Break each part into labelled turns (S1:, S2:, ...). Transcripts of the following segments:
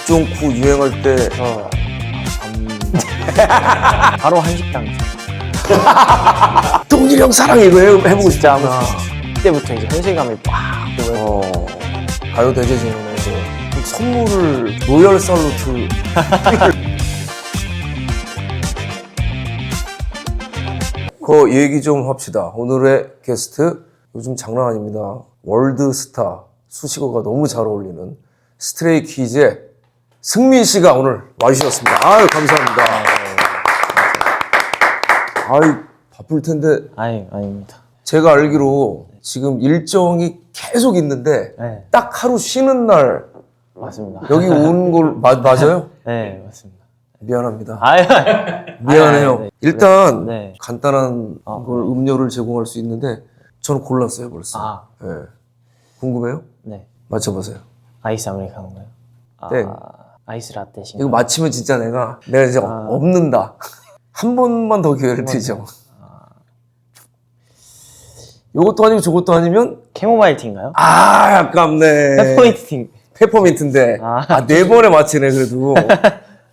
S1: 박종쿠 유행할 때
S2: 바로 한식당.
S1: 동일이 형 사랑 이거 해보고 싶다.
S2: 그때부터 이제 현실감이 빡 보여서
S1: 가요 대제전에서 선물을 로열 살루트. 그 얘기 좀 합시다. 오늘의 게스트 요즘 장난 아닙니다. 월드스타 수식어가 너무 잘 어울리는 스트레이키즈의 승민 씨가 오늘 와주셨습니다. 아유 감사합니다. 아유 바쁠 텐데.
S2: 아유 아닙니다.
S1: 제가 알기로 지금 일정이 계속 있는데
S2: 네
S1: 딱 하루 쉬는 날
S2: 맞습니다.
S1: 여기 온 걸 맞아요?
S2: 네 맞습니다.
S1: 미안합니다.
S2: 아유
S1: 미안해요.
S2: 네.
S1: 일단
S2: 네.
S1: 간단한 걸 음료를 제공할 수 있는데 저는 골랐어요 벌써. 네. 궁금해요?
S2: 네
S1: 맞춰보세요.
S2: 아이스 아메리카노인가요?
S1: 땡.
S2: 아이스 라떼신가요?
S1: 이거 맞히면 진짜 내가 이제 없는다. 한 번만 더 기회를 드리죠. 요것도 아니고 저것도 아니면
S2: 캐모마일 티인가요?
S1: 아깝네.
S2: 페퍼민트 티.
S1: 페퍼민트인데 네 번에 맞히네 그래도.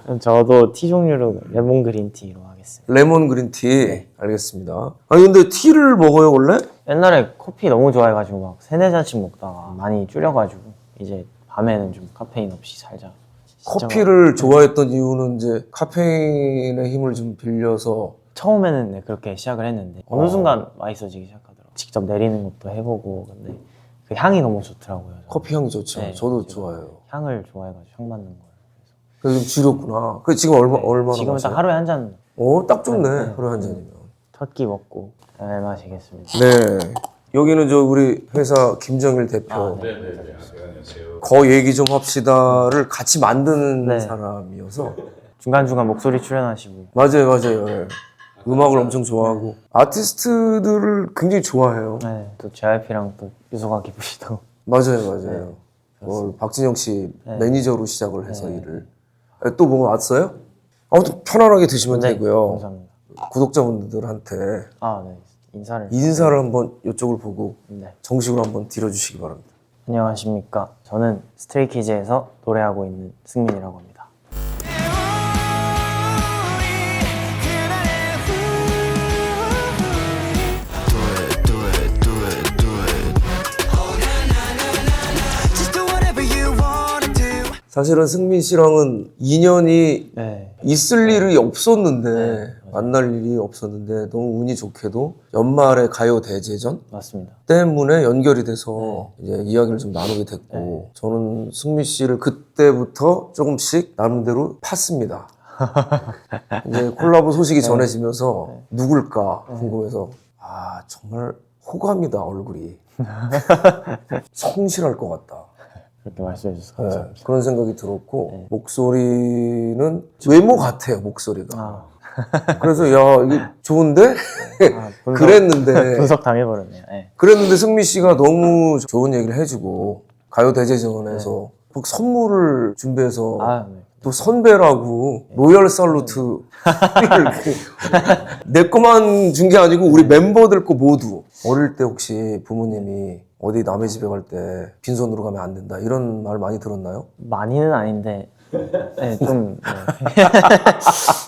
S2: 그럼 저도 티 종류로 레몬 그린 티로 하겠습니다.
S1: 레몬 그린티. 알겠습니다. 아니 근데 티를 먹어요 원래?
S2: 옛날에 커피 너무 좋아해가지고 막 3-4잔씩 먹다가 많이 줄여가지고 이제 밤에는 좀 카페인 없이 살자.
S1: 커피를 좋아했던 이유는 이제 카페인의 힘을 좀 빌려서.
S2: 처음에는 네, 그렇게 시작을 했는데 어느 순간 맛있어지기 시작하더라고요. 직접 내리는 것도 해보고 근데 그 향이 너무 좋더라고요. 저는.
S1: 커피 향이 좋죠.
S2: 네,
S1: 저도
S2: 제가
S1: 좋아해요.
S2: 향을 좋아해가지고 향 맡는 걸.
S1: 그래서 좀 줄였구나. 그 지금 얼마나
S2: 지금은
S1: 마셔요?
S2: 딱 하루에 한 잔.
S1: 딱 좋네.
S2: 네.
S1: 하루에 한 잔이면.
S2: 첫 끼 먹고 잘 마시겠습니다.
S1: 네. 여기는 저 우리 회사 김정일 대표.
S2: 네.
S3: 안녕하세요.
S1: 거 얘기 좀 합시다를 같이 만드는
S2: 네.
S1: 사람이어서.
S2: 중간중간 목소리 출연하시고
S1: 맞아요. 네. 음악을 엄청 좋아하고 아티스트들을 굉장히 좋아해요.
S2: 네, 또 JYP랑 또 유소가 기쁘시다고.
S1: 맞아요. 박진영 씨
S2: 네.
S1: 매니저로 시작을 해서 일을. 또 뭐 왔어요? 아무튼 편안하게 드시면
S2: 네,
S1: 되고요.
S2: 감사합니다.
S1: 구독자분들한테
S2: 네. 인사를.
S1: 인사를 한번 이쪽을 보고
S2: 네.
S1: 정식으로 한번 드려주시기 바랍니다.
S2: 안녕하십니까. 저는 스트레이키즈에서 노래하고 있는 승민이라고 합니다.
S1: 사실은 승민 씨랑은 인연이
S2: 네.
S1: 있을 일이 없었는데
S2: 네,
S1: 만날 일이 없었는데 너무 운이 좋게도 연말에 가요 대제전
S2: 맞습니다.
S1: 때문에 연결이 돼서 이제 이야기를 좀 나누게 됐고 저는 승민 씨를 그때부터 조금씩 나름대로 팠습니다. 이제 콜라보 소식이 전해지면서 누굴까 궁금해서 정말 호감이다 얼굴이. 성실할 것 같다.
S2: 그렇게 말씀해 주셔서 감사합니다.
S1: 그런 생각이 들었고 목소리는 외모 같아요 목소리가. 그래서 야 이게 좋은데 그랬는데
S2: 분석 당해버렸네요. 네.
S1: 그랬는데 승민 씨가 너무 좋은 얘기를 해주고 가요 대제전에서 선물을 준비해서
S2: 네.
S1: 또 선배라고 로열 살루트 내 거만 준 게 아니고 우리 멤버들 거 모두. 어릴 때 혹시 부모님이 어디 남의 집에 갈 때 빈손으로 가면 안 된다 이런 말 많이 들었나요?
S2: 많이는 아닌데 네, 좀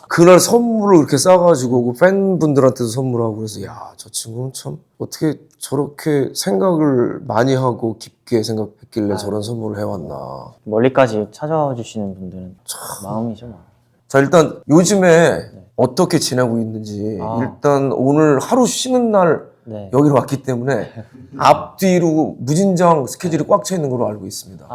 S1: 그날 선물을 그렇게 싸가지고 그 팬분들한테도 선물하고 그래서 야, 저 친구는 참 어떻게 저렇게 생각을 많이 하고 깊게 생각했길래 저런 선물을 해왔나.
S2: 멀리까지 찾아와 주시는 분들은 마음이죠. 뭐.
S1: 자, 일단 요즘에 어떻게 지내고 있는지 일단 오늘 하루 쉬는 날
S2: 네.
S1: 여기로 왔기 때문에 앞뒤로 무진장 스케줄이 꽉 차 있는 걸로 알고 있습니다.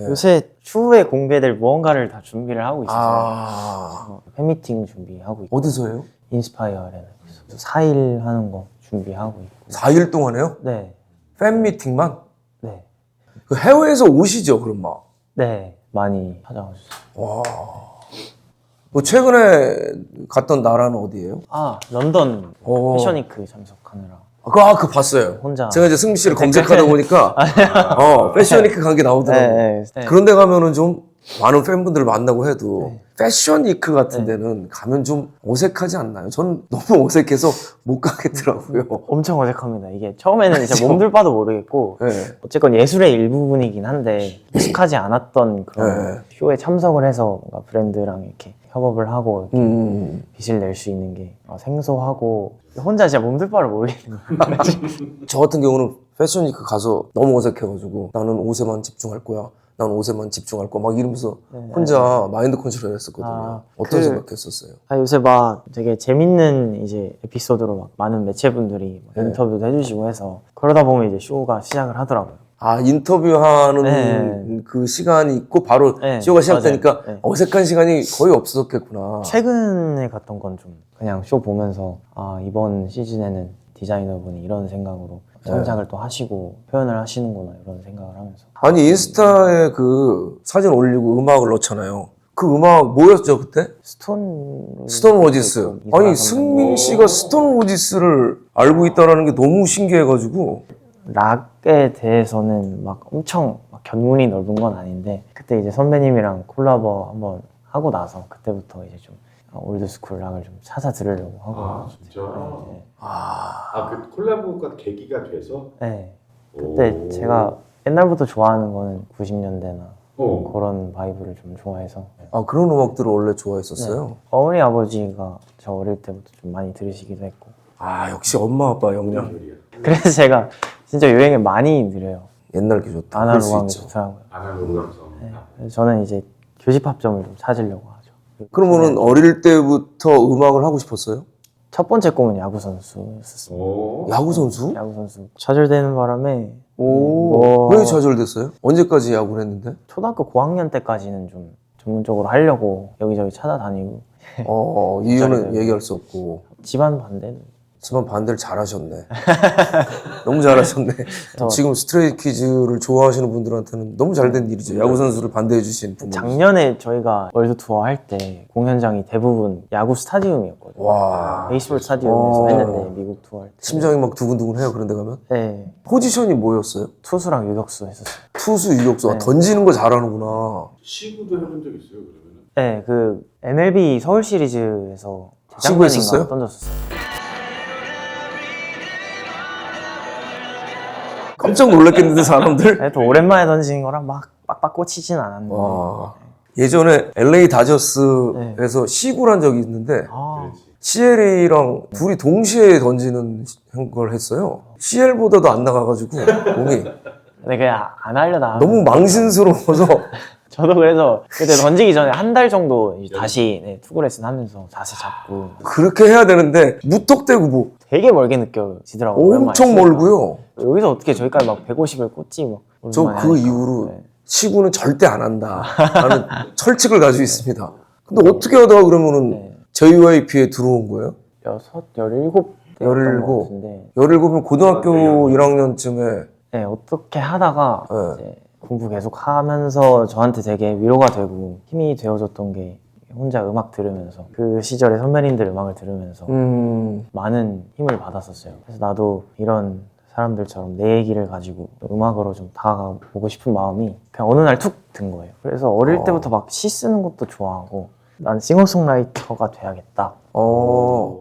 S2: 요새 추후에 공개될 무언가를 다 준비를 하고 있어서 팬미팅 준비하고 있고
S1: 어디서 해요?
S2: 인스파이어 아레나에서 4일 하는 거 준비하고 있고
S1: 4일 동안 해요?
S2: 네.
S1: 팬 미팅만?
S2: 네.
S1: 그 해외에서 오시죠, 그럼 막?
S2: 네. 많이 찾아와 주세요.
S1: 와. 뭐 최근에 갔던 나라는 어디예요?
S2: 런던
S1: 오.
S2: 패션위크 참석하느라
S1: 그거 봤어요.
S2: 혼자.
S1: 제가 이제 승민 씨를 검색하다 보니까 패션위크 간 게 나오더라고요.
S2: 네.
S1: 그런 데 가면은 좀 많은 팬분들을 만나고 해도
S2: 네.
S1: 패션 위크 같은 데는 가면 좀 어색하지 않나요? 저는 너무 어색해서 못 가겠더라고요.
S2: 엄청 어색합니다. 이게 처음에는 진짜
S1: 그쵸?
S2: 몸둘 바도 모르겠고
S1: 네.
S2: 어쨌건 예술의 일부분이긴 한데 익숙하지 않았던 그런
S1: 네.
S2: 쇼에 참석을 해서 뭔가 브랜드랑 이렇게 협업을 하고 이렇게 빛을 낼 수 있는 게 생소하고 혼자 진짜 몸둘 바를 모르겠는 거예요.
S1: 저 같은 경우는 패션 위크 가서 너무 어색해가지고 나는 옷에만 집중할 거야. 난 옷에만 집중할 거야. 막 이러면서 혼자 마인드 컨트롤 했었거든요.
S2: 아,
S1: 어떤
S2: 그-
S1: 생각했었어요?
S2: 요새 막 되게 재밌는 이제 에피소드로 막 많은 매체분들이 막
S1: 네.
S2: 인터뷰도 해주시고 해서 그러다 보면 이제 쇼가 시작을 하더라고요.
S1: 아, 인터뷰하는
S2: 네.
S1: 그 시간이 있고 바로
S2: 네,
S1: 쇼가 시작되니까
S2: 맞아요. 네.
S1: 어색한 시간이 거의 없었겠구나.
S2: 최근에 갔던 건 좀 그냥 쇼 보면서 이번 시즌에는 디자이너분이 이런 생각으로 창작을 또 하시고 표현을 하시는구나 이런 생각을 하면서
S1: 아니, 인스타에 그 사진 올리고 음악을 넣잖아요. 그 음악 뭐였죠, 그때? 스톤 로지스. 아니, 승민 씨가 스톤 로지스를 알고 있다는 게 너무 신기해가지고.
S2: 락에 대해서는 막 엄청 막 견문이 넓은 건 아닌데 그때 이제 선배님이랑 콜라보 한번 하고 나서 그때부터 이제 좀 올드스쿨 락을 좀 찾아 들으려고 하고
S3: 아 진짜?
S2: 네.
S3: 그 콜라보가 계기가 돼서?
S2: 네. 그때
S3: 오.
S2: 제가 옛날부터 좋아하는 거는 90년대나
S3: 어.
S2: 그런 바이브를 좀 좋아해서
S1: 아, 그런 음악들을 원래 좋아했었어요?
S2: 어머니 아버지가 저 어릴 때부터 좀 많이 들으시기도 했고
S1: 아, 역시 엄마 아빠 영향.
S2: 그래서 제가 진짜 여행을 많이 느려요.
S1: 옛날 게 좋다. 그럴 수
S2: 아날로그한 게
S1: 있죠.
S2: 좋더라고요.
S3: 아날로그 감성.
S2: 그래서 저는 이제 교집합점을 좀 찾으려고 하죠.
S1: 그러면은 어릴 때부터 음악을 하고 싶었어요?
S2: 첫 번째 꿈은 야구 선수였었습니다.
S3: 오.
S1: 야구 선수?
S2: 야구 선수 좌절되는 바람에
S1: 오. 왜 좌절됐어요? 언제까지 야구를 했는데?
S2: 초등학교 고학년 때까지는 좀 전문적으로 하려고 여기저기 찾아다니고
S1: 이유는
S2: 갑자기
S1: 얘기할 수 없고.
S2: 집안 반대는
S1: 하지만 반대를 잘하셨네. 너무 잘하셨네. 지금 스트레이키즈를 좋아하시는 분들한테는 너무 잘된 일이죠. 야구 선수를 반대해 주신 부모.
S2: 작년에 저희가 월드 투어 할 때 공연장이 대부분 야구 스타디움이었거든요.
S1: 와.
S2: 베이스볼 스타디움에서
S1: 어.
S2: 했는데 미국 투어 할 때.
S1: 심장이 막 두근두근해요. 그런 데 가면.
S2: 네,
S1: 포지션이 뭐였어요?
S2: 투수랑 유격수 했었어요.
S1: 투수, 유격수.
S2: 네.
S1: 던지는 거 잘하는구나.
S3: 시구도 해본 적 있어요 그러면은?
S2: 네, 그 MLB 서울 시리즈에서
S1: 시구 했었어요?
S2: 던졌었어요.
S1: 깜짝 놀랐겠는데 사람들.
S2: 네, 또 오랜만에 던지는 거라 막 빡빡 꽂히진 않았는데.
S1: 와. 예전에 LA 다저스에서 시구를 한 적이 있는데
S3: 그렇지.
S1: CLA랑 둘이 동시에 던지는 걸 했어요. CL보다도 안 나가가지고 공이
S2: 근데 그냥 안 하려다.
S1: 너무 망신스러워서
S2: 저도 그래서 그때 던지기 전에 한 달 정도 이제 다시 투구 레슨 하면서 자세 잡고
S1: 그렇게 해야 되는데 무턱대고 뭐
S2: 되게 멀게 느껴지더라고요. 오랜만에
S1: 엄청
S2: 치니까.
S1: 멀고요.
S2: 여기서 어떻게 저기까지 막 150을 꽂지 막.
S1: 저
S2: 오랜만에
S1: 그
S2: 하니까.
S1: 이후로
S2: 네.
S1: 시구는 절대 안 한다 라는 철칙을 가지고 있습니다. 근데 어떻게 하다가 그러면은
S2: 네.
S1: JYP에 들어온 거예요?
S2: 17
S1: 17.
S2: 것 같은데
S1: 17이면 고등학교 1학년쯤에
S2: 네, 어떻게 하다가
S1: 네.
S2: 이제 공부 계속 하면서 저한테 되게 위로가 되고 힘이 되어줬던 게 혼자 음악 들으면서 그 시절에 선배님들 음악을 들으면서 많은 힘을 받았었어요. 그래서 나도 이런 사람들처럼 내 얘기를 가지고 음악으로 좀 다가가보고 싶은 마음이 그냥 어느 날 툭 든 거예요. 그래서 어릴 때부터 막 시 쓰는 것도 좋아하고 난 싱어송라이터가 돼야겠다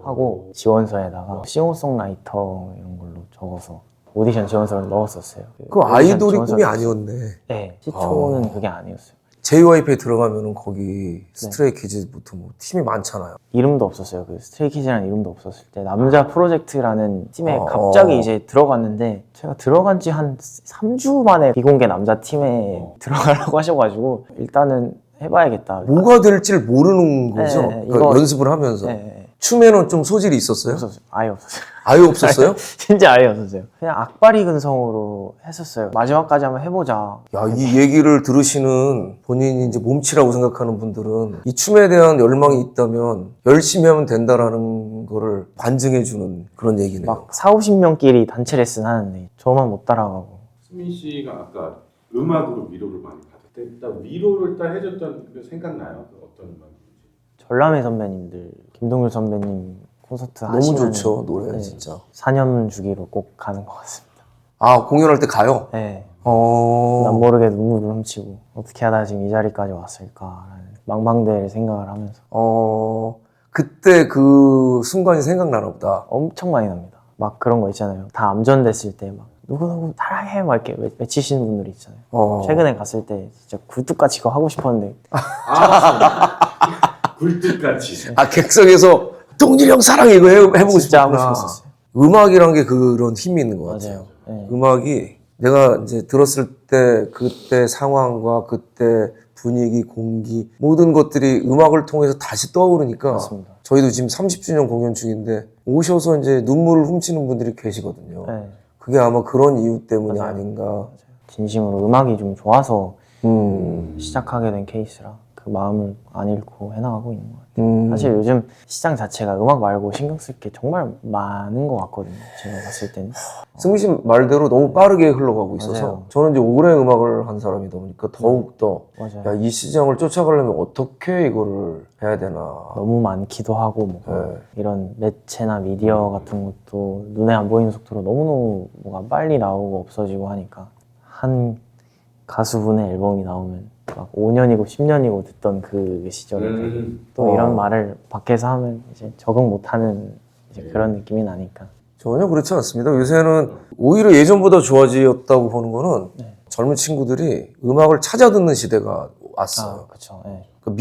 S2: 하고 지원서에다가 싱어송라이터 이런 걸로 적어서 오디션 지원서를 넣었었어요.
S1: 그
S2: 오디션
S1: 아이돌이
S2: 지원서를
S1: 꿈이
S2: 넣었어요.
S1: 아니었네.
S2: 네, 시초는 그게 아니었어요.
S1: JYP에 들어가면은 거기 스트레이키즈부터 뭐 팀이 많잖아요.
S2: 이름도 없었어요. 그 스트레이키즈라는 이름도 없었을 때 남자 프로젝트라는 팀에
S1: 어.
S2: 갑자기 이제 들어갔는데 제가 들어간 지 한 3주 만에 비공개 남자 팀에 들어가라고 하셔가지고 일단은 해봐야겠다.
S1: 뭐가 될지를 모르는 거죠.
S2: 네,
S1: 그러니까
S2: 이거-
S1: 연습을 하면서.
S2: 네,
S1: 춤에는 좀 소질이 있었어요?
S2: 없었어요. 아예 없었어요.
S1: 아예 없었어요?
S2: 진짜 아예 없었어요. 그냥 악바리 근성으로 했었어요. 마지막까지 한번 해보자.
S1: 야, 이 얘기를 들으시는 본인이 이제 몸치라고 생각하는 분들은 이 춤에 대한 열망이 있다면 열심히 하면 된다라는 거를 반증해주는 그런 얘기네요.
S2: 막 40~50명끼리 단체 레슨 하는데 저만 못 따라가고.
S3: 수민 씨가 아까 음악으로 위로를 많이 받았대. 딱 위로를 딱 해줬던 그 생각나요? 그 어떤 음악인지?
S2: 전람회 선배님들, 김동률 선배님 콘서트
S1: 너무
S2: 하시면
S1: 좋죠, 노래
S2: 네.
S1: 진짜.
S2: 4년 주기로 꼭 가는 것 같습니다.
S1: 아, 공연할 때 가요?
S2: 네.
S1: 어.
S2: 난 모르게 눈물을 훔치고 어떻게 하다 지금 이 자리까지 왔을까라는 망망대해를 생각을 하면서
S1: 그때 그 순간이 생각나나 보다.
S2: 엄청 많이 납니다. 막 그런 거 있잖아요. 다 암전됐을 때 막 누구누구 사랑해 막 이렇게 외치시는 분들이 있잖아요. 최근에 갔을 때 진짜 굴뚝같이 그거 하고 싶었는데
S3: 굴뚝같이.
S1: 아, 객석에서 동일이 형 사랑해 이거 해보고
S2: 진짜 하고
S1: 싶었구나.
S2: 싶었어요.
S1: 음악이란 게 그런 힘이 있는 것 같아요.
S2: 맞아요. 네.
S1: 음악이 내가 이제 들었을 때 그때 상황과 그때 분위기, 공기 모든 것들이 음악을 통해서 다시 떠오르니까
S2: 맞습니다.
S1: 저희도 지금 30주년 공연 중인데 오셔서 이제 눈물을 훔치는 분들이 계시거든요.
S2: 네.
S1: 그게 아마 그런 이유 때문이
S2: 맞아요.
S1: 아닌가.
S2: 진심으로 음악이 좀 좋아서 시작하게 된 케이스라 그 마음을 안 잃고 해나가고 있는 것 같아요. 사실 요즘 시장 자체가 음악 말고 신경 쓸 게 정말 많은 것 같거든요. 제가 봤을 때는.
S1: 승민 씨 말대로 너무 빠르게 흘러가고 있어서
S2: 맞아요.
S1: 저는 이제 오래 음악을 한 사람이다 보니까 더욱더
S2: 맞아요.
S1: 야, 이 시장을 쫓아가려면 어떻게 이거를 해야 되나.
S2: 너무 많기도 하고 뭐
S1: 네.
S2: 이런 매체나 미디어 같은 것도 눈에 안 보이는 속도로 너무너무 뭐가 빨리 나오고 없어지고 하니까 한 가수분의 앨범이 나오면 막 5년이고 10년이고 듣던 그 시절에 또 이런 말을 밖에서 하면 이제 적응 못하는 이제 그런 느낌이 나니까.
S1: 전혀 그렇지 않습니다. 요새는 오히려 예전보다 좋아졌다고 보는 거는 젊은 친구들이 음악을 찾아 듣는 시대가 왔어요.
S2: 그렇죠. 네.
S1: 그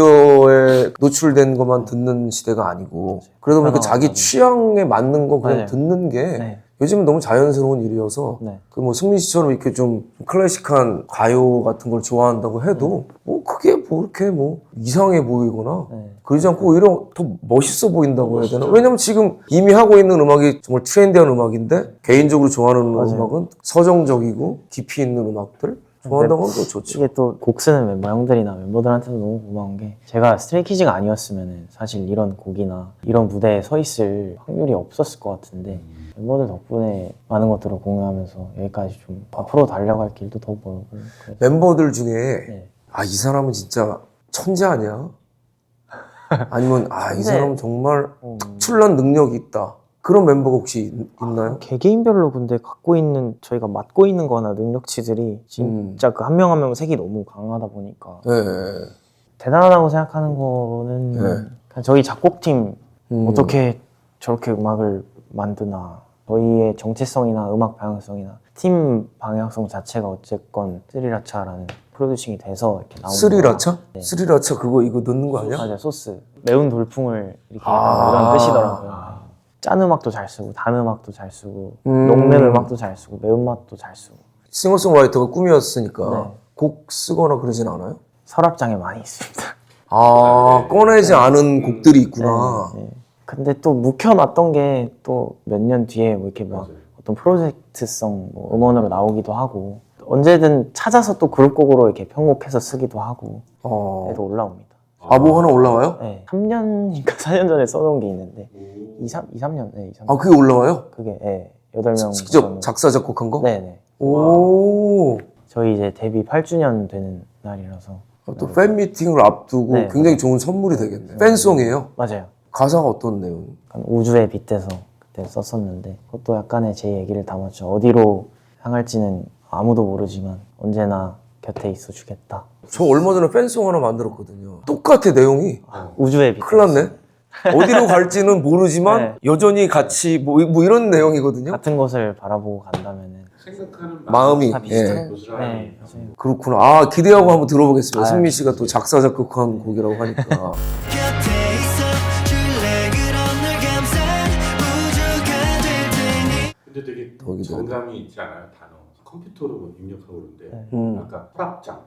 S1: 미디어에 노출된 것만 듣는 시대가 아니고 그러다 보니까 자기 취향에 맞는 거 그냥
S2: 맞아요.
S1: 듣는 게
S2: 네.
S1: 요즘은 너무 자연스러운 일이어서
S2: 네.
S1: 그 뭐 승민 씨처럼 이렇게 좀 클래식한 가요 같은 걸 좋아한다고 해도 뭐 그게 뭐 이렇게 뭐 이상해 보이거나
S2: 네.
S1: 그러지 않고 오히려 더 멋있어 보인다고 해야 되나? 왜냐면 지금 이미 하고 있는 음악이 정말 트렌디한 음악인데 개인적으로 좋아하는
S2: 맞아요.
S1: 음악은 서정적이고 깊이 있는 음악들 좋아한다고 하면 더 좋죠.
S2: 이게 또 곡 쓰는 멤버 형들이나 멤버들한테도 너무 고마운 게 제가 스트레이키즈가 아니었으면 사실 이런 곡이나 이런 무대에 서 있을 확률이 없었을 것 같은데 멤버들 덕분에 많은 것들을 공유하면서 여기까지 좀 앞으로 달려갈 길도 더 멀고 그래서
S1: 멤버들 중에
S2: 네.
S1: 아, 이 사람은 진짜 천재 아니야? 아니면 아, 이
S2: 천재.
S1: 사람은 정말 특출난 능력이 있다. 그런 멤버가 혹시 있나요?
S2: 개개인별로 근데 갖고 있는 저희가 맡고 있는 거나 능력치들이 진짜 그 한 명 한 명 색이 너무 강하다 보니까
S1: 네.
S2: 대단하다고 생각하는 거는
S1: 네.
S2: 그냥 저희 작곡팀 어떻게 저렇게 음악을 만드나 저희의 정체성이나 음악 방향성이나 팀 방향성 자체가 어쨌건 스리라차라는 프로듀싱이 돼서 이렇게 나오는
S1: 스리라차?
S2: 네.
S1: 스리라차 그거 이거 넣는 거 아니야?
S2: 맞아요. 소스 매운 돌풍을 이렇게 이런 뜻이더라고요. 짠 음악도 잘 쓰고 단 음악도 잘 쓰고 녹는 음악도 잘 쓰고 매운맛도 잘 쓰고
S1: 싱어송라이터가 꿈이었으니까
S2: 네.
S1: 곡 쓰거나 그러진 않아요?
S2: 서랍장에 많이 있습니다.
S1: 아, 꺼내지 않은 곡들이 있구나.
S2: 네. 근데 또 묵혀놨던 게 또 몇 년 뒤에 뭐 이렇게 막 어떤 프로젝트성 뭐 음원으로 나오기도 하고 언제든 찾아서 또 그룹곡으로 이렇게 편곡해서 쓰기도 하고 해도 올라옵니다.
S1: 아, 뭐 하나 올라와요?
S2: 네. 3년인가 4년 전에 써놓은 게 있는데 2-3년? 네, 2-3년.
S1: 아, 그게 올라와요?
S2: 그게 네, 8명
S1: 직접 작사, 작곡한 거?
S2: 네네.
S1: 오.
S2: 저희 이제 데뷔 8주년 되는 날이라서
S1: 또 팬미팅을 앞두고
S2: 네,
S1: 굉장히 좋은 선물이 되겠네. 팬송이에요?
S2: 맞아요.
S1: 가사가 어떤 내용?
S2: 약간 우주에 빗대서 그때 썼었는데 그것도 약간의 제 얘기를 담았죠. 어디로 향할지는 아무도 모르지만 언제나 곁에 있어 주겠다.
S1: 저 얼마 전에 팬송 하나 만들었거든요. 똑같아, 내용이.
S2: 우주에 빗대서.
S1: 큰일 났네. 어디로 갈지는 모르지만
S2: 네.
S1: 여전히 같이 뭐 이런 내용이거든요.
S2: 같은 곳을 바라보고 간다면은
S3: 생각하는
S1: 마음이,
S2: 다 비슷한.
S3: 고스란히.
S2: 네, 맞아요.
S1: 그렇구나. 아, 기대하고 한번 들어보겠습니다.
S2: 아,
S1: 승민 씨가 또 작사, 작곡한 곡이라고 하니까.
S4: 곁에 있어 줄래 그런 널 감싼 우주가 될 테니
S3: 근데 되게
S1: 거기도
S3: 정감이 있지 않아요? 단어. 컴퓨터로 뭐 입력하고 그러는데 아까 서랍장.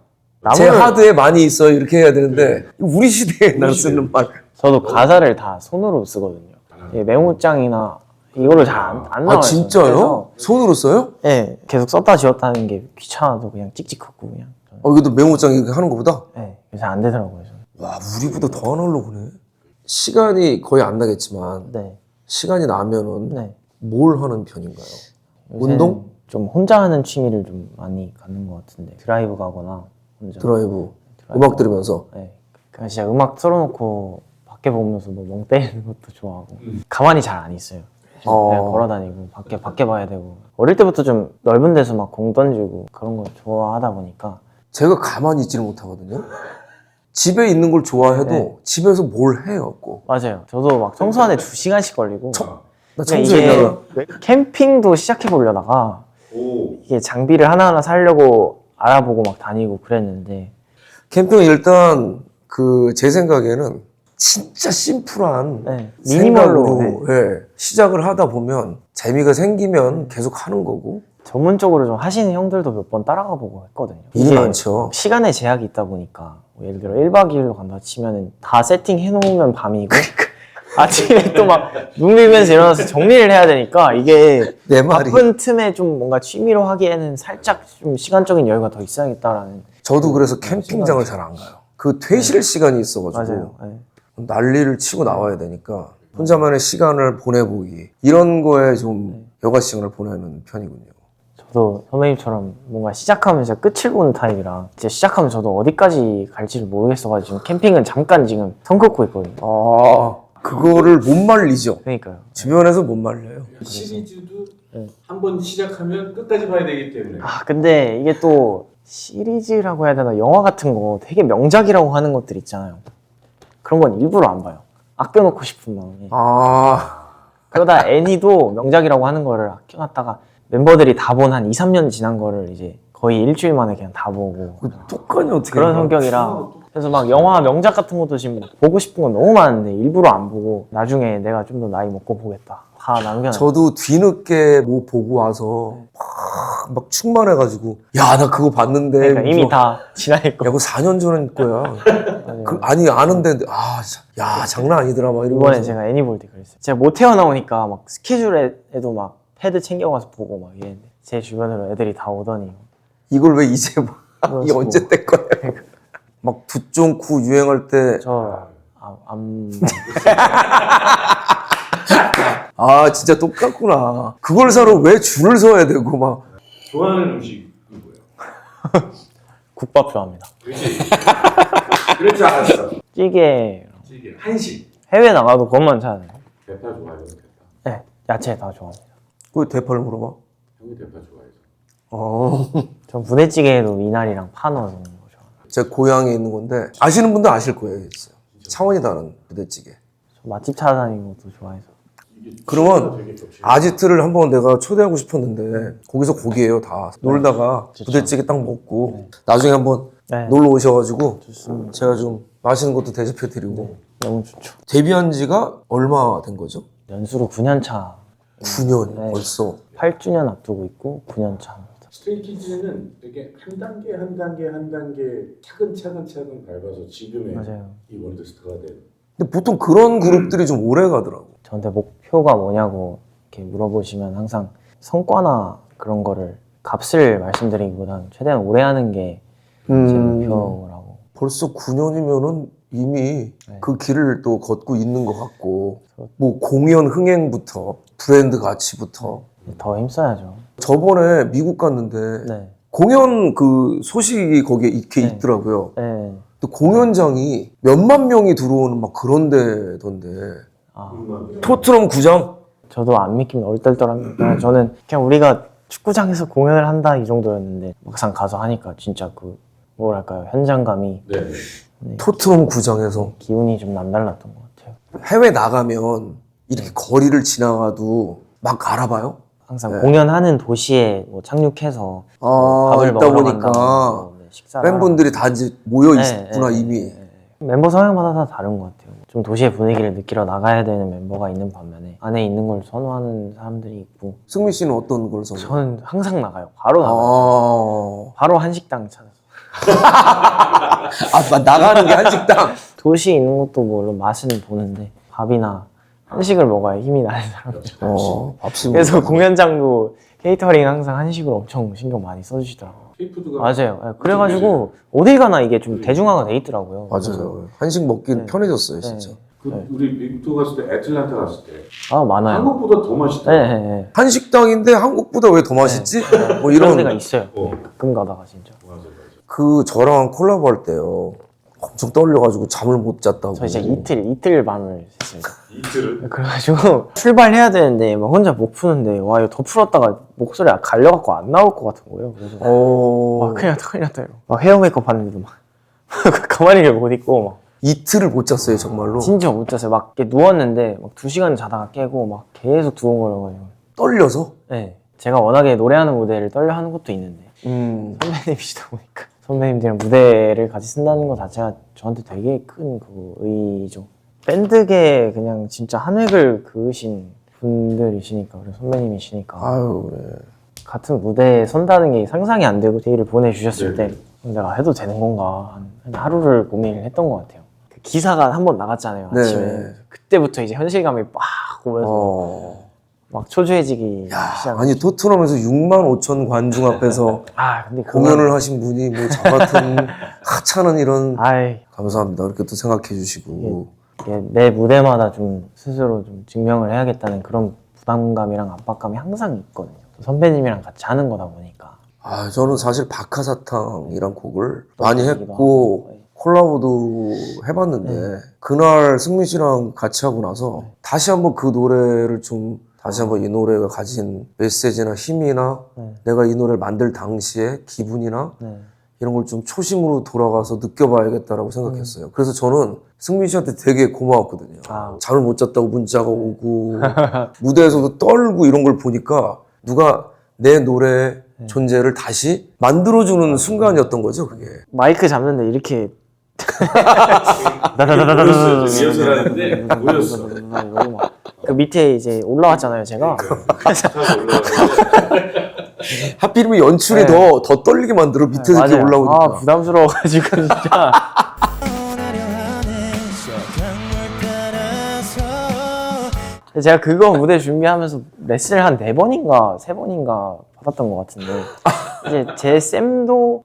S1: 제
S2: 나무를-
S1: 하드에 많이 있어 이렇게 해야 되는데 우리 시대에 난 쓰는 말.
S2: 저도 가사를 다 손으로 쓰거든요. 예, 메모장이나 이거를 잘 안 나와요.
S1: 아, 진짜요?
S2: 그래서,
S1: 손으로 써요?
S2: 예, 계속 썼다 지웠다는 게 귀찮아도 그냥 찍찍하고 그냥.
S1: 이것도 메모장 이렇게 하는 것보다?
S2: 예, 잘 안 되더라고요. 저는.
S1: 와, 우리보다 더 아날로그네. 시간이 거의 안 나겠지만
S2: 네,
S1: 시간이 나면은
S2: 네.
S1: 뭘 하는 편인가요?
S2: 요새는
S1: 운동?
S2: 좀 혼자 하는 취미를 좀 많이 갖는 것 같은데 드라이브 가거나 혼자.
S1: 드라이브. 음악 들으면서.
S2: 네, 그냥 진짜 음악 틀어놓고 밖에 보면서 뭐 멍 때리는 것도 좋아하고 가만히 잘 안 있어요. 걸어 다니고 밖에 봐야 되고 어릴 때부터 좀 넓은 데서 막 공 던지고 그런 거 좋아하다 보니까
S1: 제가 가만히 있지를 못하거든요. 집에 있는 걸 좋아해도
S2: 네.
S1: 집에서 뭘 해요, 꼭.
S2: 맞아요. 저도 막 청소하는데 2시간씩 걸리고
S1: 나
S2: 그러니까 이게
S1: 청소했다가
S2: 캠핑도 시작해 보려다가
S3: 오.
S2: 이게 장비를 하나하나 사려고 알아보고 막 다니고 그랬는데
S1: 캠핑은 일단 제 생각에는 진짜 심플한
S2: 네, 미니멀로
S1: 생각으로 예, 시작을 하다 보면 재미가 생기면 계속 하는 거고.
S2: 전문적으로 좀 하시는 형들도 몇 번 따라가 보고 했거든요.
S1: 일이
S2: 이게
S1: 많죠.
S2: 시간에 제약이 있다 보니까 뭐 예를 들어 1박 2일로 간다 치면은 다 세팅해 놓으면 밤이고 아침에 또 막 눈 밀면서 일어나서 정리를 해야 되니까 이게
S1: 내 말이.
S2: 바쁜 틈에 좀 뭔가 취미로 하기에는 살짝 좀 시간적인 여유가 더 있어야겠다라는.
S1: 저도 그래서 캠핑장을 잘 안 가요. 그 퇴실 시간이 있어가지고
S2: 맞아요. 네.
S1: 난리를 치고 나와야 되니까 혼자만의 시간을 보내보기 이런 거에 좀 여가 시간을 보내는 편이군요.
S2: 저도 선배님처럼 뭔가 시작하면 진짜 끝을 보는 타입이라 이제 시작하면 저도 어디까지 갈지를 모르겠어가지고 지금 캠핑은 잠깐 지금 손 긋고 있거든요.
S1: 아, 그거를 못 말리죠.
S2: 그러니까요.
S1: 주변에서 못 말려요.
S3: 시리즈도
S2: 네.
S3: 한 번 시작하면 끝까지 봐야 되기 때문에.
S2: 아 근데 이게 또 시리즈라고 해야 되나 영화 같은 거 되게 명작이라고 하는 것들 있잖아요. 그런 건 일부러 안 봐요. 아껴놓고 싶은 마음에.
S1: 아,
S2: 그러다 애니도 명작이라고 하는 거를 아껴놨다가 멤버들이 다 본 한 2, 3년 지난 거를 이제 거의 일주일 만에 그냥 다 보고
S1: 똑같이 어떻게
S2: 그런
S1: 해요?
S2: 성격이라 그래서 막 영화 명작 같은 것도 지금 보고 싶은 건 너무 많은데 일부러 안 보고 나중에 내가 좀 더 나이 먹고 보겠다 다 남겨놔요.
S1: 저도 뒤늦게 뭐 보고 와서 막 충만해가지고 야, 나 그거 봤는데.
S2: 그러니까 이미
S1: 그래서
S2: 다 지나 있고.
S1: 야, 그거 4년 전 거야. 아니, 아는데, 야, 장난 아니더라, 막 이러면서.
S2: 이번에 제가 애니 볼 때 그랬어요. 제가 못 태어나오니까 막 스케줄에도 막 패드 챙겨가서 보고 막 이랬는데 제 주변으로 애들이 다 오더니
S1: 이걸 왜 이제 봐? 이게
S2: 그래서
S1: 언제 때 거야? 막 붓종쿠 유행할 때.
S2: 안
S1: 아, 진짜 똑같구나. 그걸 사러 왜 줄을 서야 되고, 막.
S3: 좋아하는 음식이 뭐예요?
S2: 국밥 좋아합니다.
S3: 그렇지. 그럴 줄 알았어.
S2: 찌개
S3: 찌개. 한식.
S2: 해외 나가도 그것만 찾아요.
S3: 대파 좋아해요. 대파.
S2: 네, 야채 다 좋아합니다.
S1: 왜 대파를 물어봐?
S3: 형이 대파 좋아해서.
S2: 전 부대찌개에도 미나리랑 파 넣어서 먹는 거 좋아해요.
S1: 제 고향에 있는 건데, 아시는 분도 아실 거예요, 진짜. 차원이 다른 부대찌개.
S2: 저 맛집 찾아다니는 것도 좋아해서.
S1: 그러면
S3: 되게 겹치네.
S1: 아지트를 한번 내가 초대하고 싶었는데, 거기서 고기예요, 다. 놀다가 부대찌개 딱 먹고, 나중에 한번
S2: 네,
S1: 놀러 오셔가지고,
S2: 좋습니다.
S1: 제가 좀 맛있는 것도 대접해드리고.
S2: 너무 좋죠.
S1: 데뷔한 지가 얼마 된 거죠?
S2: 연수로 9년 차,
S1: 9년
S2: 네.
S1: 벌써.
S2: 8주년 앞두고 있고 9년 차입니다.
S3: 스트레이키즈는 되게 한 단계 한 단계 한 단계 차근차근 밟아서 지금의
S2: 맞아요.
S3: 이 월드스타가 된.
S1: 근데 보통 그런 그룹들이 좀 오래 가더라고.
S2: 저한테 목표가 뭐냐고 이렇게 물어보시면 항상 성과나 그런 거를 값을 말씀드리기보다는 최대한 오래 하는 게 제 목표라고.
S1: 벌써 9년이면은 이미
S2: 네.
S1: 그 길을 또 걷고 있는 것 같고, 뭐 공연 흥행부터 브랜드 가치부터.
S2: 더 힘써야죠.
S1: 저번에 미국 갔는데
S2: 네.
S1: 공연 그 소식이 거기에 이렇게
S2: 네.
S1: 있더라고요.
S2: 네.
S1: 또 공연장이 몇만 명이 들어오는 막 그런 데던데.
S2: 아,
S1: 토트넘 구장?
S2: 저도 안 믿기면 얼떨떨합니다. 저는 그냥 우리가 축구장에서 공연을 한다 이 정도였는데 막상 가서 하니까 진짜 그 뭐랄까요 현장감이
S3: 네.
S1: 토트넘 구장에서
S2: 기운이 좀 남달랐던 것 같아요.
S1: 해외 나가면 이렇게 거리를 지나가도 막 알아봐요?
S2: 항상
S1: 네.
S2: 공연하는 도시에 뭐 착륙해서
S1: 아,
S2: 밥을
S1: 있다
S2: 먹으러
S1: 보니까
S2: 간다고 식사를
S1: 팬분들이 다 이제 모여
S2: 네,
S1: 있구나,
S2: 네,
S1: 이미.
S2: 네, 네. 멤버 성향마다 다 다른 것 같아요. 좀 도시의 분위기를 느끼러 나가야 되는 멤버가 있는 반면에 안에 있는 걸 선호하는 사람들이 있고
S1: 승민 씨는 어떤 걸 선호해요?
S2: 저는 항상 나가요. 바로 나가요.
S1: 아,
S2: 바로 한식당 찾아서.
S1: 나가는 게 한식당?
S2: 도시에 있는 것도 물론 맛은 보는데 밥이나 한식을 먹어야 힘이 나는 사람.
S1: 밥심.
S2: 그래서 공연장도 케이터링 항상 한식을 엄청 신경 많이 써주시더라고요.
S3: 케이푸드가
S2: 맞아요. 네, 그래가지고 어딜 가나 이게 좀 대중화가 돼 있더라고요.
S1: 맞아요. 한식 먹기
S2: 네.
S1: 편해졌어요,
S2: 네.
S1: 진짜.
S3: 그 우리 미국 갔을 때 애틀란타 갔을 때
S2: 아 많아요.
S3: 한국보다 더 맛있다.
S2: 네, 네, 네.
S1: 한식당인데 한국보다 왜 더 맛있지? 뭐
S2: 이런
S1: 이런.
S2: 데가 있어요.
S3: 어.
S2: 가끔 가다가 진짜.
S3: 맞아.
S1: 그 저랑 콜라보 할 때요. 엄청 떨려가지고 잠을 못 잤다고.
S2: 저 이제 이틀 밤을 샜습니다.
S3: 이틀을
S2: 그래가지고 출발해야 되는데 막 혼자 못 푸는데 와 이거 더 풀었다가 목소리가 갈려갖고 안 나올 것 같은 거예요. 그래서 와 큰일 났다 이러고 막 헤어 메이크업 하는데도 막 가만히 못 있고 막
S1: 이틀을 못 잤어요 정말로.
S2: 진짜 못 잤어요. 막 이렇게 누웠는데 막 2시간 자다가 깨고 막 계속 두근거려가지고.
S1: 떨려서?
S2: 네, 제가 워낙에 노래하는 무대를 떨려 하는 것도 있는데 선배님이시다 보니까 선배님들이랑 무대를 같이 쓴다는 것 자체가 저한테 되게 큰 그 의의죠. 밴드계 그냥 진짜 한 획을 그으신 분들이시니까 그리고 선배님이시니까
S1: 아유 네.
S2: 같은 무대에 선다는 게 상상이 안 되고 데이를 보내주셨을 때 내가 해도 되는 건가 한 하루를 고민을 했던 것 같아요. 그 기사가 한 번 나갔잖아요 아침에.
S1: 네.
S2: 그때부터 이제 현실감이 빡 오면서 막 초조해지기 시작.
S1: 아니 토트넘에서 6만 5천 관중 앞에서
S2: 근데
S1: 공연을 하신 분이 뭐 저 같은 하찮은 이런
S2: 아이
S1: 감사합니다. 이렇게 또 생각해 주시고
S2: 이게 내 무대마다 좀 스스로 좀 증명을 해야겠다는 그런 부담감이랑 압박감이 항상 있거든요. 또 선배님이랑 같이 하는 거다 보니까.
S1: 저는 사실 박하사탕이란 곡을 많이
S2: 하기도
S1: 했고
S2: 하고.
S1: 콜라보도 해봤는데 그날 승민 씨랑 같이 하고 나서 다시 한번 그 노래를 좀 다시 한번 이 노래가 가진 메시지나 힘이나 내가 이 노래를 만들 당시의 기분이나 이런 걸 좀 초심으로 돌아가서 느껴봐야겠다라고 생각했어요. 그래서 저는 승민 씨한테 되게 고마웠거든요. 잠을 못 잤다고 문자가 오고 무대에서도 떨고 이런 걸 보니까 누가 내 노래의 존재를 다시 만들어주는 순간이었던 거죠, 그게.
S2: 마이크 잡는데 이렇게
S3: 리허설하는데 보였어.
S2: 그 밑에 이제 올라왔잖아요, 제가.
S1: 하필이면 연출이
S2: 네.
S1: 더 떨리게 만들어 밑에서 이렇게
S2: 맞아요.
S1: 올라오니까.
S2: 부담스러워가지고 진짜. 제가 그거 무대 준비하면서 레슨을 한 4번인가 3번인가 받았던 것 같은데 이제 제 쌤도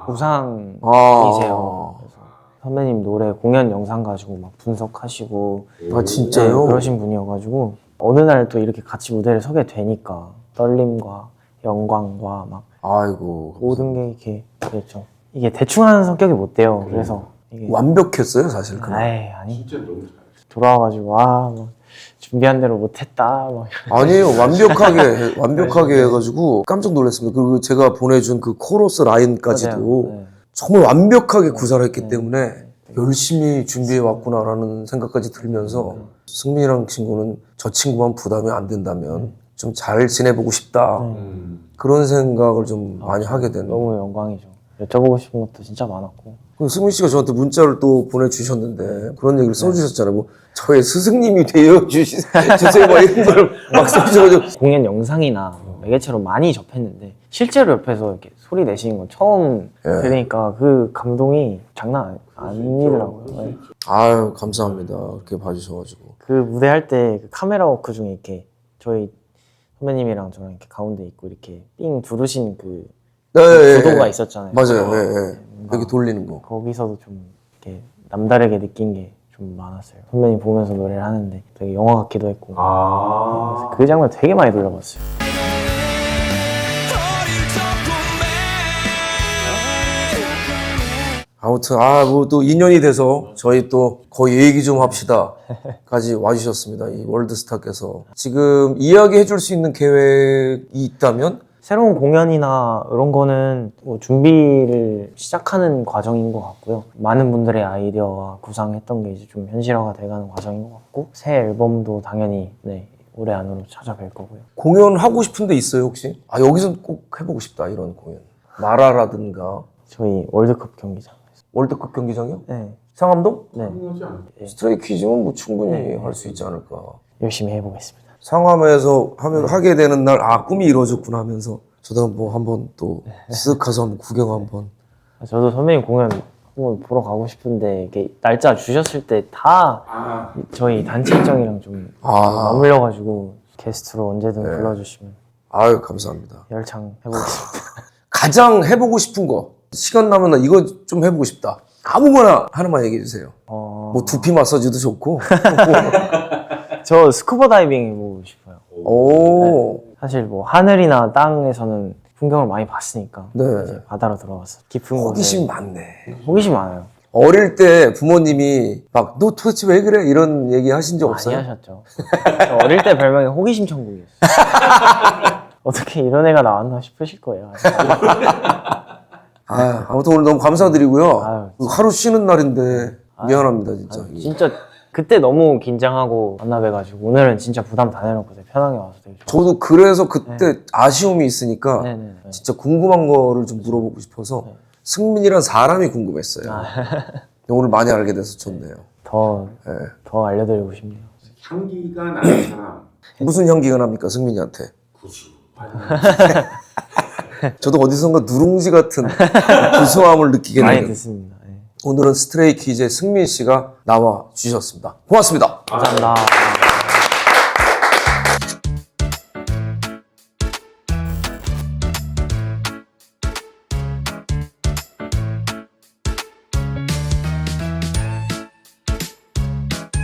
S2: 우상이세요. 그래서 선배님 노래 공연 영상 가지고 막 분석하시고
S1: 진짜요?
S2: 그러신 분이어가지고 어느 날 또 이렇게 같이 무대를 서게 되니까 떨림과 영광과 막
S1: 아이고.
S2: 모든 게 이렇게 그랬죠. 이게 대충 하는 성격이 못 돼요. 그래서 이게
S1: 완벽했어요, 사실. 그날.
S2: 아니
S3: 진짜 너무 잘했어.
S2: 돌아와가지고 뭐 준비한 대로 못했다 막
S1: 아니에요. 완벽하게 해가지고 깜짝 놀랐습니다. 그리고 제가 보내준 그 코러스 라인까지도
S2: 맞아요.
S1: 정말 완벽하게 구사를 했기 때문에 열심히 준비해 왔구나라는 생각까지 들면서 승민이랑 친구는 저 친구만 부담이 안 된다면 좀 잘 지내보고 싶다. 그런 생각을 좀 많이 하게 되는.
S2: 너무 영광이죠. 여쭤보고 싶은 것도 진짜 많았고.
S1: 그럼 승민 씨가 저한테 문자를 또 보내주셨는데 그런 얘기를 써주셨잖아요. 뭐 저의 스승님이 되어 주세요. 막 이런 걸 막 써주셔가지고.
S2: 공연 영상이나 매개체로 많이 접했는데 실제로 옆에서 이렇게 소리 내시는 건 처음 들으니까 그 감동이 장난 아니더라고요. 네.
S1: 아유 감사합니다. 그렇게 봐주셔가지고.
S2: 그 무대 할 때 그 카메라 워크 중에 이렇게 저희 선배님이랑 저랑 이렇게 가운데 있고 이렇게 삥 두르신 그 구도가 있었잖아요.
S1: 맞아요. 이렇게 돌리는 거.
S2: 거기서도 좀 이렇게 남다르게 느낀 게 좀 많았어요. 선배님 보면서 노래를 하는데 되게 영화 같기도 했고 그래서 그 장면 되게 많이 돌려봤어요.
S1: 아무튼 뭐 또 인연이 돼서 저희 또 거의 얘기 좀 합시다까지 와주셨습니다. 이 월드스타께서 지금 이야기해 줄 수 있는 계획이 있다면
S2: 새로운 공연이나 이런 거는 뭐 준비를 시작하는 과정인 것 같고요. 많은 분들의 아이디어와 구상했던 게 이제 좀 현실화가 돼가는 과정인 것 같고 새 앨범도 당연히 올해 안으로 찾아뵐 거고요.
S1: 공연하고 싶은 데 있어요 혹시? 여기서 꼭 해보고 싶다 이런 공연. 마라라든가
S2: 저희 월드컵 경기장.
S1: 월드컵 경기장이요?
S2: 네.
S1: 상암동?
S2: 네.
S3: 하지 않아?
S1: 스트레이키즈면 뭐 충분히 할 수 있지 않을까.
S2: 열심히 해보겠습니다.
S1: 상암에서 하게 되는 날 꿈이 이루어졌구나 하면서 저도 뭐 한번 또 쓱 가서 한번 구경 한번.
S2: 저도 선배님 공연 한번 보러 가고 싶은데 이게 날짜 주셨을 때 다 저희 단체 일정이랑 좀 맞물려가지고 게스트로 언제든 불러주시면
S1: 아유 감사합니다.
S2: 열창 해보겠습니다.
S1: 가장 해보고 싶은 거 시간 나면 나 이거 좀 해보고 싶다. 아무거나 하나만 얘기해 주세요. 뭐 두피 마사지도 좋고.
S2: 저 스쿠버 다이빙 해보고 싶어요.
S1: 오.
S2: 사실 뭐 하늘이나 땅에서는 풍경을 많이 봤으니까
S1: 네.
S2: 이제 바다로 들어가서 깊은 곳에
S1: 호기심 많네.
S2: 호기심 많아요.
S1: 어릴 때 부모님이 막 너 도대체 왜 그래? 이런 얘기 하신 적
S2: 많이
S1: 없어요?
S2: 하셨죠. 저 어릴 때 별명이 호기심 천국이었어요. 어떻게 이런 애가 나왔나 싶으실 거예요.
S1: 아무튼 오늘 너무 감사드리고요.
S2: 아유,
S1: 하루 쉬는 날인데 미안합니다 진짜.
S2: 진짜 그때 너무 긴장하고 만나뵈가지고 오늘은 진짜 부담 다 내놓고 되게 편하게 와서 되게 좋아요.
S1: 저도 그래서 그때 아쉬움이 있으니까
S2: 네네.
S1: 진짜 궁금한 거를 좀 물어보고 싶어서 승민이란 사람이 궁금했어요. 오늘 많이 알게 돼서 좋네요.
S2: 더 알려드리고 싶네요.
S3: 향기가 나는 사람
S1: 무슨 향기가 납니까 승민이한테?
S3: 구수.
S1: 저도 어디선가 누룽지 같은 구수함을 느끼게
S2: 많이
S1: 되는.
S2: 듣습니다. 네.
S1: 오늘은 스트레이키즈의 승민 씨가 나와 주셨습니다. 고맙습니다.
S2: 감사합니다.